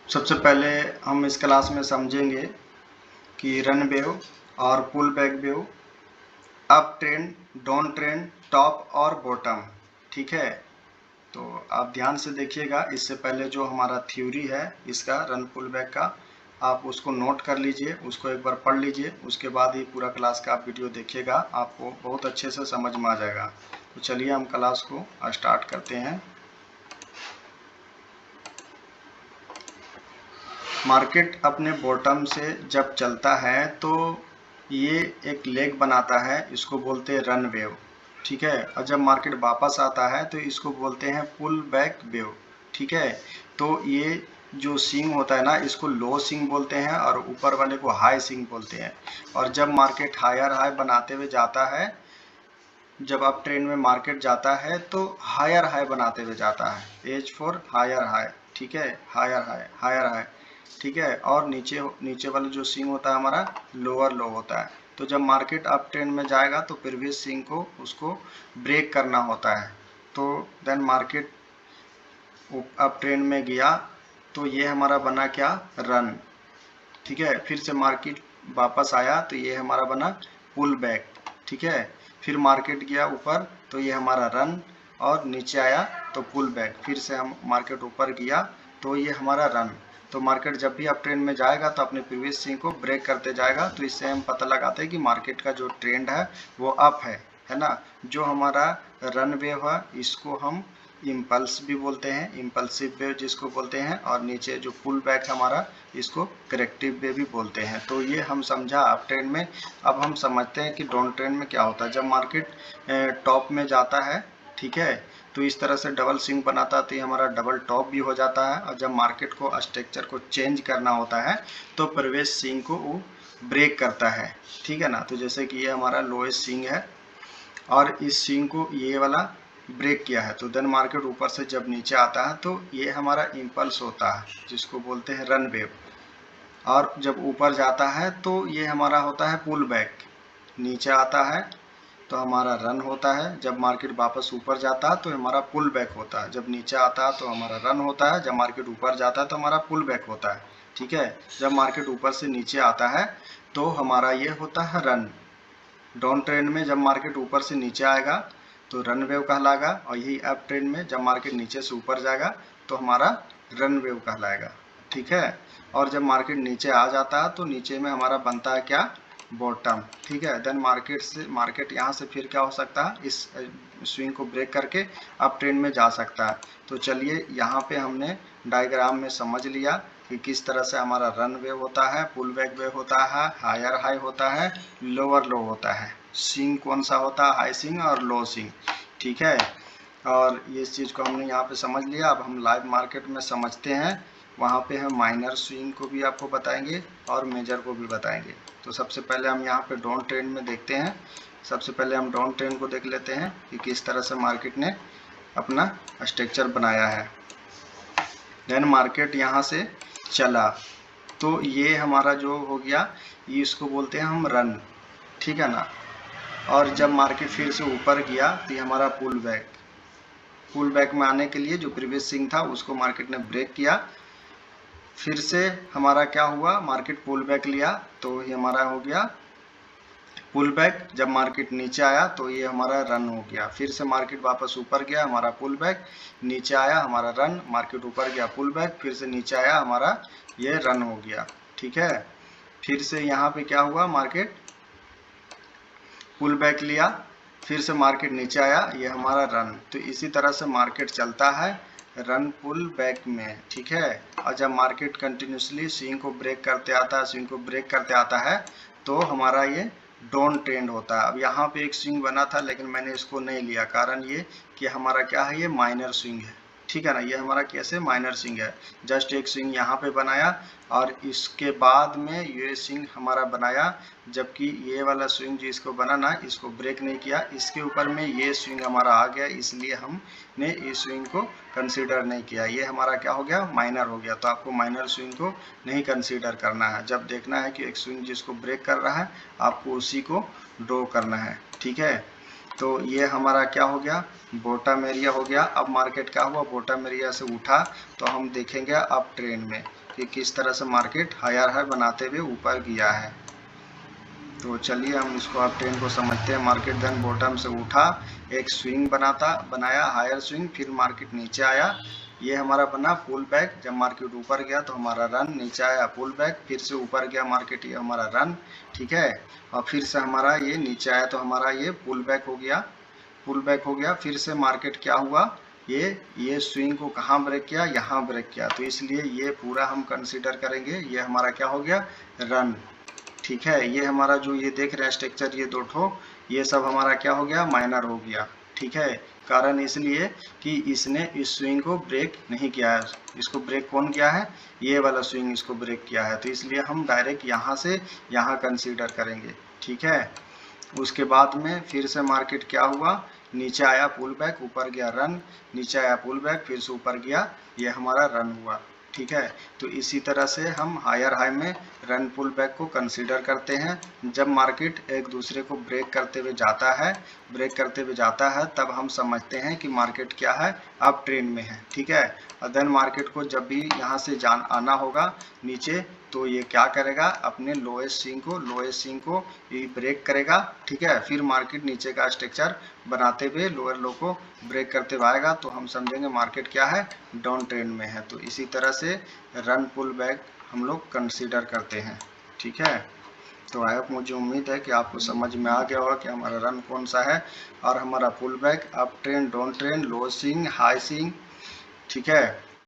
सबसे पहले हम इस क्लास में समझेंगे कि रन वेव और pull back wave, up trend, down trend, top और बॉटम। ठीक है, तो आप ध्यान से देखिएगा। इससे पहले जो हमारा थ्योरी है इसका रन पुल बैक का, आप उसको नोट कर लीजिए, उसको एक बार पढ़ लीजिए, उसके बाद ही पूरा क्लास का आप वीडियो देखिएगा, आपको बहुत अच्छे से समझ में आ जाएगा। तो चलिए हम क्लास को स्टार्ट करते हैं। मार्केट अपने बॉटम से जब चलता है तो ये एक लेग बनाता है, इसको बोलते हैं रन वेव। ठीक है, और जब मार्केट वापस आता है तो इसको बोलते हैं पुल बैक वेव। ठीक है, तो ये जो स्विंग होता है ना, इसको लो स्विंग बोलते हैं और ऊपर वाले को हाई स्विंग बोलते हैं। और जब मार्केट हायर हाई बनाते हुए जाता है, जब आप ट्रेंड में मार्केट जाता है तो हायर हाई बनाते हुए जाता है, एज फॉर हायर हाई। ठीक है, हायर हाई, हायर हाई। ठीक है, और नीचे नीचे वाला जो स्विंग होता है हमारा लोअर लो होता है। तो जब मार्केट अप ट्रेंड में जाएगा तो प्रीवियस स्विंग को उसको ब्रेक करना होता है। तो देन मार्केट अप ट्रेंड में गया तो ये हमारा बना क्या, रन। ठीक है, फिर से मार्केट वापस आया तो ये हमारा बना पुल बैक। ठीक है, फिर मार्केट गया ऊपर तो ये हमारा रन, और नीचे आया तो पुल बैक। फिर से हम मार्केट ऊपर गया तो ये हमारा रन। तो मार्केट जब भी अप ट्रेंड में जाएगा तो अपने प्रीवियस स्विंग को ब्रेक करते जाएगा। तो इससे हम पता लगाते हैं कि मार्केट का जो ट्रेंड है वो अप है ना। जो हमारा रन वेव है इसको हम इम्पल्स भी बोलते हैं, इम्पल्सिव वेव जिसको बोलते हैं, और नीचे जो पुल बैक हमारा इसको करेक्टिव वेव भी बोलते हैं। तो ये हम समझा अप ट्रेंड में। अब हम समझते हैं कि डाउन ट्रेंड में क्या होता है। जब मार्केट टॉप में जाता है, ठीक है, तो इस तरह से डबल स्विंग बनाता है तो ये हमारा डबल टॉप भी हो जाता है। और जब मार्केट को स्ट्रक्चर को चेंज करना होता है तो प्रवेश स्विंग को वो ब्रेक करता है। ठीक है ना, तो जैसे कि ये हमारा लोएस्ट स्विंग है और इस स्विंग को ये वाला ब्रेक किया है, तो देन मार्केट ऊपर से जब नीचे आता है तो ये हमारा इम्पल्स होता है जिसको बोलते हैं रन वेव। और जब ऊपर जाता है तो ये हमारा होता है पुल बैक। नीचे आता है तो हमारा रन होता है, जब मार्केट वापस ऊपर जाता है तो हमारा पुल बैक होता है। जब नीचे आता है तो हमारा रन होता है, जब मार्केट ऊपर जाता है तो हमारा पुल बैक होता है। ठीक है, जब मार्केट ऊपर से नीचे आता है तो हमारा ये होता है रन। डाउन ट्रेंड में जब मार्केट ऊपर से नीचे आएगा तो रन वेव कहलाएगा, और यही अप ट्रेंड में जब मार्केट नीचे से ऊपर जाएगा तो हमारा रन वेव कहलाएगा। ठीक है, और जब मार्केट नीचे आ जाता है तो नीचे में हमारा बनता है क्या, बॉटम। ठीक है, देन मार्केट यहाँ से फिर क्या हो सकता है, इस स्विंग को ब्रेक करके अप ट्रेंड में जा सकता है। तो चलिए यहाँ पे हमने डायग्राम में समझ लिया कि किस तरह से हमारा रन वेव होता है, पुल बैक वेव होता है, हायर हाई होता है, लोअर लो होता है, स्विंग कौन सा होता है, हाई स्विंग और लो स्विंग। ठीक है, और ये चीज़ को हमने यहाँ पे समझ लिया। अब हम लाइव मार्केट में समझते हैं, वहाँ पे हम माइनर स्विंग को भी आपको बताएंगे और मेजर को भी बताएंगे। तो सबसे पहले हम यहाँ पे डाउन ट्रेंड में देखते हैं। सबसे पहले हम डाउन ट्रेंड को देख लेते हैं कि किस तरह से मार्केट ने अपना स्ट्रक्चर बनाया है। देन मार्केट यहाँ से चला तो ये हमारा जो हो गया, ये इसको बोलते हैं हम रन। ठीक है ना, और जब मार्केट फिर से ऊपर गया तो ये हमारा पुल बैक। पुल बैक में आने के लिए जो प्रीवियस स्विंग था उसको मार्केट ने ब्रेक किया। फिर से हमारा क्या हुआ, मार्केट पुल बैक लिया तो ये हमारा हो गया पुल बैक। जब मार्केट नीचे आया तो ये हमारा रन हो गया। फिर से मार्केट वापस ऊपर गया, हमारा पुल बैक, नीचे आया हमारा रन, मार्केट ऊपर गया पुल बैक, फिर से नीचे आया हमारा ये रन हो गया। ठीक है, फिर से यहाँ पे क्या हुआ, मार्केट पुल बैक लिया, फिर से मार्केट नीचे आया, ये हमारा रन। तो इसी तरह से मार्केट चलता है रन पुल बैक में। ठीक है, और जब मार्केट कंटिन्यूसली स्विंग को ब्रेक करते आता है, स्विंग को ब्रेक करते आता है तो हमारा ये डाउन ट्रेंड होता है। अब यहाँ पे एक स्विंग बना था लेकिन मैंने इसको नहीं लिया, कारण ये कि हमारा क्या है, ये माइनर स्विंग है। ठीक है ना, ये हमारा कैसे माइनर स्विंग है, जस्ट एक स्विंग यहाँ पे बनाया और इसके बाद में ये स्विंग हमारा बनाया, जबकि ये वाला स्विंग जिसको बना ना, इसको ब्रेक नहीं किया, इसके ऊपर में ये स्विंग हमारा आ गया, इसलिए हमने इस स्विंग को कंसीडर नहीं किया। ये हमारा क्या हो गया, माइनर हो गया। तो आपको माइनर स्विंग को नहीं कंसीडर करना है। जब देखना है कि एक स्विंग जिसको ब्रेक कर रहा है आपको उसी को ड्रॉ करना है। ठीक है, तो ये हमारा क्या हो गया, बॉटम एरिया हो गया। अब मार्केट क्या हुआ, बॉटम एरिया से उठा तो हम देखेंगे अप ट्रेंड में। कि किस तरह से मार्केट हायर हाई बनाते हुए ऊपर गया है। तो चलिए हम इसको आप ट्रेंड को समझते हैं। मार्केट देन बॉटम से उठा, एक स्विंग बनाया हायर स्विंग, फिर मार्केट नीचे आया, ये हमारा बना पुल बैक। जब मार्केट ऊपर गया तो हमारा रन, नीचे आया पुल बैक, फिर से ऊपर गया मार्केट, ये हमारा रन, ठीक है। और फिर से हमारा ये नीचे आया तो हमारा ये पुल बैक हो गया, पुल बैक हो गया। फिर से मार्केट क्या हुआ, ये स्विंग को कहाँ ब्रेक किया, यहाँ ब्रेक किया, तो इसलिए ये पूरा हम कंसीडर करेंगे, ये हमारा क्या हो गया, रन, ठीक है। ये हमारा जो ये देख रहे हैं स्ट्रक्चर, ये दो ठो, ये सब हमारा क्या हो गया, माइनर हो गया, ठीक है। कारण इसलिए कि इसने इस स्विंग को ब्रेक नहीं किया है। इसको ब्रेक कौन किया है, ये वाला स्विंग इसको ब्रेक किया है, तो इसलिए हम डायरेक्ट यहाँ से यहाँ कंसीडर करेंगे, ठीक है। उसके बाद में फिर से मार्केट क्या हुआ, नीचे आया पुल बैक, ऊपर गया रन, नीचे आया पुल बैक, फिर से ऊपर गया, ये हमारा रन हुआ, ठीक है। तो इसी तरह से हम हायर हाई में रन पुल बैक को कंसीडर करते हैं। जब मार्केट एक दूसरे को ब्रेक करते हुए जाता है, तब हम समझते हैं कि मार्केट क्या है, अप ट्रेंड में है, ठीक है। और देन मार्केट को जब भी यहाँ से आना होगा नीचे, तो ये क्या करेगा, अपने लोएस्ट स्विंग को ये ब्रेक करेगा, ठीक है। फिर मार्केट नीचे का स्ट्रक्चर बनाते हुए लोअर लो को ब्रेक करते हुए आएगा, तो हम समझेंगे मार्केट क्या है, डाउन ट्रेंड में है। तो इसी तरह से रन पुल बैक हम लोग कंसीडर करते हैं, ठीक है। तो आई होप, मुझे उम्मीद है कि आपको समझ में आ गया होगा कि हमारा रन कौन सा है और हमारा pull back up trend, down trend, low swing, high swing, ठीक है।